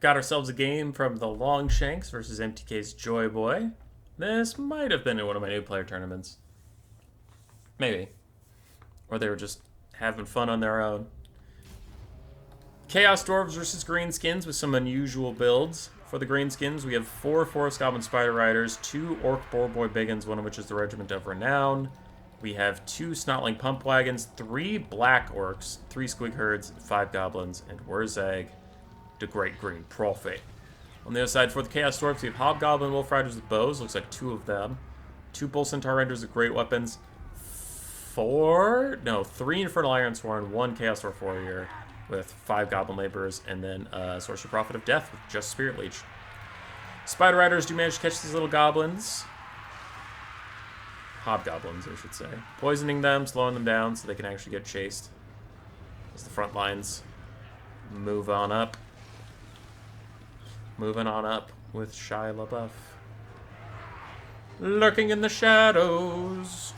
Got ourselves a game from the Longshanks versus MTK's Joy Boy. This might have been in one of my new player tournaments. Maybe. Or they were just having fun on their own. Chaos Dwarves versus Greenskins with some unusual builds. For the Greenskins, we have 4 Forest Goblin Spider Riders, 2 Orc Boar Boy Biggins, one of which is the Regiment of Renown. We have 2 Snotling Pump Wagons, 3 Black Orcs, 3 Squig Herds, 5 Goblins, and Wurzag, the Great Green Prophet. On the other side, for the Chaos Dwarves, we have Hobgoblin Wolf Riders with bows, looks like 2 of them. 2 Bull Centaur Renders with great weapons. 3 Infernal Ironsworn, 1 Chaos Dwarf Warrior with 5 Goblin Laborers, and then Sorcerer Prophet of Death with just Spirit Leech. Spider Riders do manage to catch these little goblins. Hobgoblins, I should say. Poisoning them, slowing them down so they can actually get chased. As the front lines move on up. Moving on up with Shia LaBeouf. Lurking in the shadows.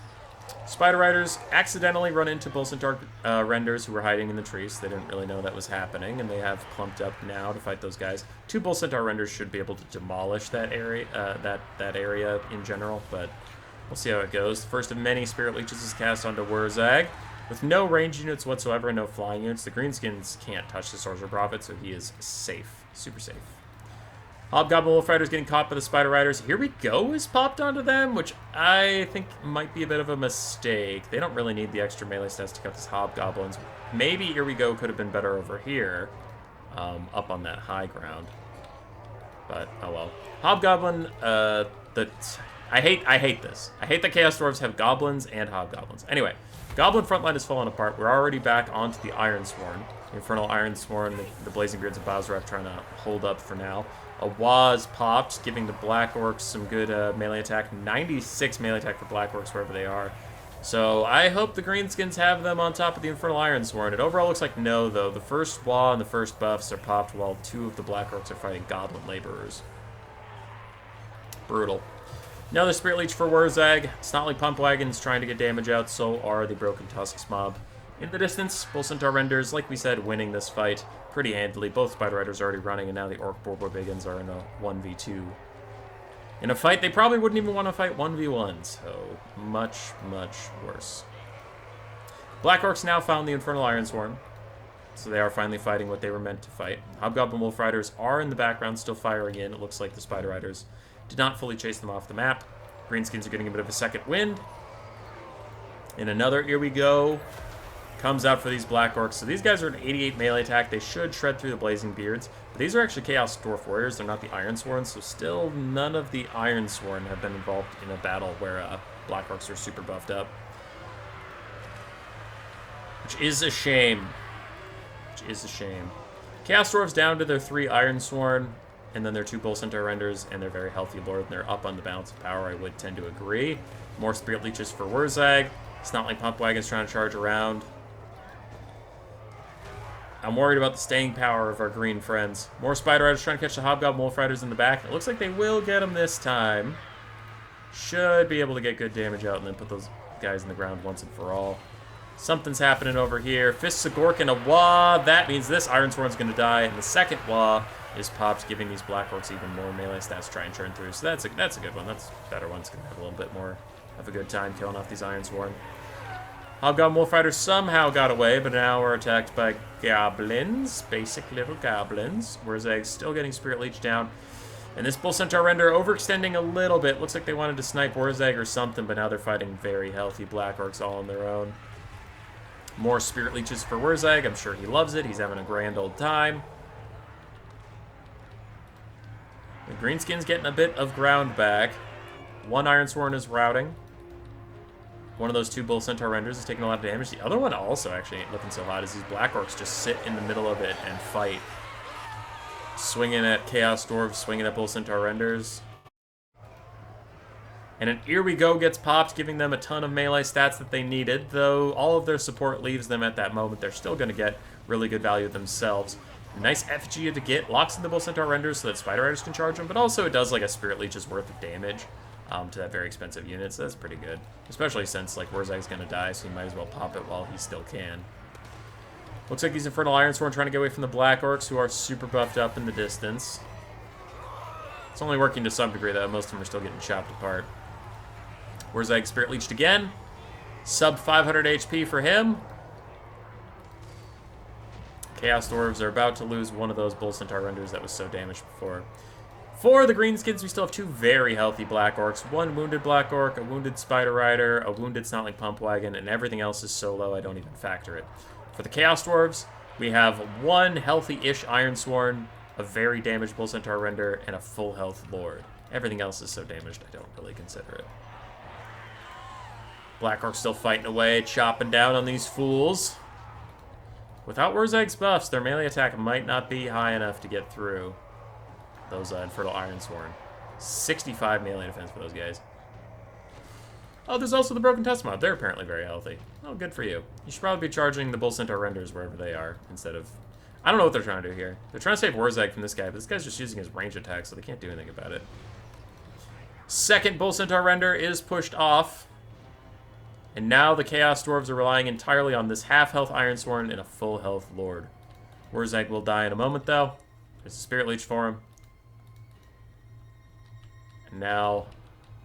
Spider Riders accidentally run into Bull Centaur Renders who were hiding in the trees. They didn't really know that was happening, and they have clumped up now to fight those guys. 2 Bull Centaur Renders should be able to demolish that area, that area in general, but we'll see how it goes. The first of many Spirit Leeches is cast onto Wurzag. With no range units whatsoever and no flying units, the Greenskins can't touch the Sorcerer Prophet, so he is safe. Super safe. Hobgoblin Wolf Riders getting caught by the Spider Riders. Here we go is popped onto them, which I think might be a bit of a mistake. They don't really need the extra melee stats to cut these Hobgoblins. Maybe Here We Go could have been better over here, up on that high ground. But, oh well. Hobgoblin, I hate this. I hate that Chaos Dwarves have Goblins and Hobgoblins. Anyway, Goblin frontline is falling apart. We're already back onto the Ironsworn. The Infernal Ironsworn, the Blazing Beards of Bozraf trying to hold up for now. A Waz popped, giving the Black Orcs some good melee attack. 96 melee attack for Black Orcs wherever they are. So I hope the Greenskins have them on top of the Infernal Ironsworn. It overall looks like no, though. The first Wa and the first buffs are popped while 2 of the Black Orcs are fighting Goblin Laborers. Brutal. Another Spirit Leech for Wurzag. Snotling Pump Wagons trying to get damage out. So are the Broken Tusks mob. In the distance, Bull Centaur Renders, like we said, winning this fight pretty handily. Both Spider Riders are already running, and now the Orc Boar Boy Biggins are in a 1v2. In a fight they probably wouldn't even want to fight 1v1, so much, much worse. Black Orcs now found the Infernal Ironsworn, so they are finally fighting what they were meant to fight. Hobgoblin Wolf Riders are in the background, still firing in. It looks like the Spider Riders did not fully chase them off the map. Greenskins are getting a bit of a second wind. And another Here We Go comes out for these Black Orcs. So these guys are an 88 melee attack. They should shred through the Blazing Beards. But these are actually Chaos Dwarf Warriors. They're not the Ironsworn. So still none of the Ironsworn have been involved in a battle where Black Orcs are super buffed up. Which is a shame. Chaos Dwarves down to their 3 Ironsworn. And then their 2 Bull Centaur Renders. And their very healthy Lord. And they're up on the balance of power. I would tend to agree. More Spirit Leeches for Wurzag. Snotling Pump Wagons trying to charge around. I'm worried about the staying power of our green friends. More Spider Riders trying to catch the Hobgoblin Wolf Riders in the back. It looks like they will get them this time. Should be able to get good damage out and then put those guys in the ground once and for all. Something's happening over here. Fists of Gork and a Wa. That means this Ironsworn's going to die. And the second Wa is popped, giving these Black Orcs even more melee stats to try and churn through. So that's a good one. That's a better one. It's going to have a little bit more of a good time killing off these Ironsworn. Hobgoblin Wolf Riders somehow got away, but now we're attacked by goblins. Basic little goblins. Wurzag's still getting Spirit Leech down. And this Bull Centaur Render overextending a little bit. Looks like they wanted to snipe Wurzag or something, but now they're fighting very healthy Black Orcs all on their own. More Spirit Leeches for Wurzag. I'm sure he loves it. He's having a grand old time. The Greenskin's getting a bit of ground back. 1 Ironsworn is routing. One of those 2 Bull Centaur Renders is taking a lot of damage. The other one also actually ain't looking so hot as these Black Orcs just sit in the middle of it and fight. Swinging at Chaos Dwarves, swinging at Bull Centaur Renders. And an Here We Go gets popped, giving them a ton of melee stats that they needed. Though all of their support leaves them at that moment, they're still going to get really good value themselves. Nice effigy to get. Locks in the Bull Centaur Renders so that Spider Riders can charge them, but also it does like a Spirit Leech's worth of damage. To that very expensive unit, so that's pretty good. Especially since, like, Wurzag's gonna die, so you might as well pop it while he still can. Looks like these Infernal Ironsworn trying to get away from the Black Orcs, who are super buffed up in the distance. It's only working to some degree, though. Most of them are still getting chopped apart. Wurzag Spirit Leeched again. Sub 500 HP for him. Chaos Dwarves are about to lose one of those Bull Centaur renders that was so damaged before. For the Greenskins, we still have two very healthy Black Orcs. One wounded Black Orc, a wounded Spider Rider, a wounded Snotling Pumpwagon, and everything else is so low I don't even factor it. For the Chaos Dwarves, we have one healthy-ish Ironsworn, a very damaged Bull Centaur render, and a full health Lord. Everything else is so damaged I don't really consider it. Black Orc's still fighting away, chopping down on these fools. Without Wurzag's buffs, their melee attack might not be high enough to get through those Infernal Ironsworn. 65 melee defense for those guys. Oh, there's also the Broken Tusk Mob. They're apparently very healthy. Oh, good for you. You should probably be charging the Bull Centaur renders wherever they are, instead of... I don't know what they're trying to do here. They're trying to save Wurzag from this guy, but this guy's just using his range attack, so they can't do anything about it. Second Bull Centaur render is pushed off. And now the Chaos Dwarves are relying entirely on this half-health Ironsworn and a full-health Lord. Wurzag will die in a moment, though. There's a Spirit Leech for him. And now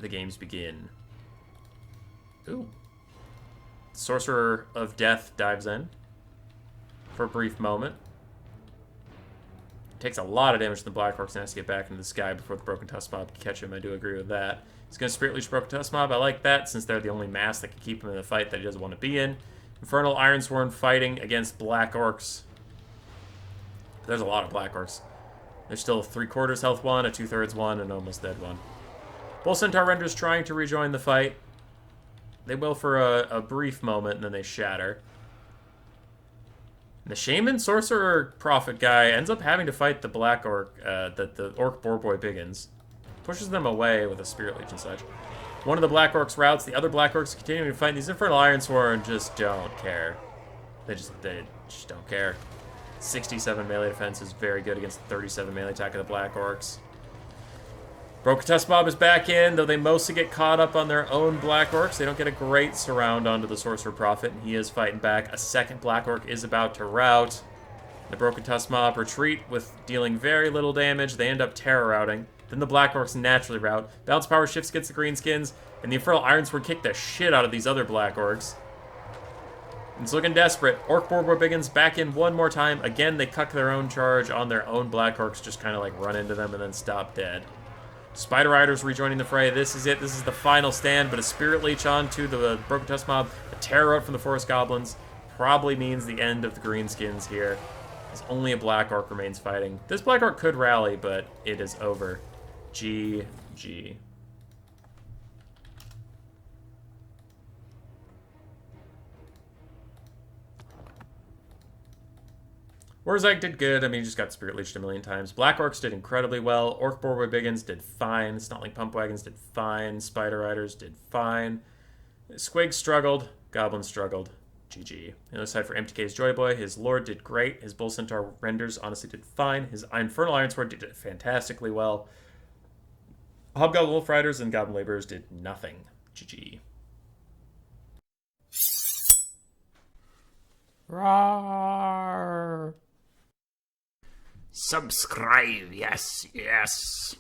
the games begin. Ooh. Sorcerer of Death dives in for a brief moment. Takes a lot of damage to the Black Orcs and has to get back into the sky before the Broken Tusk Mob can catch him. I do agree with that. He's going to Spirit Leech Broken Tusk Mob. I like that, since they're the only mass that can keep him in a fight that he doesn't want to be in. Infernal Ironsworn fighting against Black Orcs. There's a lot of Black Orcs. There's still a 3/4 health one, a 2/3 one, and an almost dead one. Bull Centaur renders trying to rejoin the fight. They will for a brief moment, and then they shatter. The Shaman Sorcerer Prophet guy ends up having to fight the Black Orc, the Orc Boar Boy Biggins. Pushes them away with a Spirit Leech and such. One of the Black Orcs routes, the other Black Orcs continuing to fight. These Infernal Ironsworn just don't care. They just don't care. 67 melee defense is very good against the 37 melee attack of the Black Orcs. Broken Tusk Mob is back in, though they mostly get caught up on their own Black Orcs. They don't get a great surround onto the Sorcerer Prophet, and he is fighting back. A second Black Orc is about to rout. The Broken Tusk Mob retreat with dealing very little damage. They end up terror routing. Then the Black Orcs naturally rout. Balance power shifts against the Greenskins, and the Infernal Ironsword kick the shit out of these other Black Orcs. It's looking desperate. Orc Boar Boy Biggins back in one more time. Again, they cuck their own charge on their own Black Orcs, just kind of like run into them and then stop dead. Spider Riders rejoining the fray. This is it. This is the final stand, but a Spirit Leech onto the Broken Tusk Mob. A terror out from the Forest Goblins probably means the end of the Greenskins here, as only a Black Orc remains fighting. This Black Orc could rally, but it is over. GG. Wurzag did good. I mean, he just got Spirit Leeched a million times. Black Orcs did incredibly well. Orc Boar Boy Biggins did fine. Snotling Pumpwagons did fine. Spider Riders did fine. Squigs struggled. Goblins struggled. GG. On the other side for MTK's Joy Boy, his Lord did great. His Bull Centaur renders honestly did fine. His Infernal Ironsword did fantastically well. Hobgoblin Wolf Riders and Goblin Laborers did nothing. GG. Roar! Subscribe, yes, yes.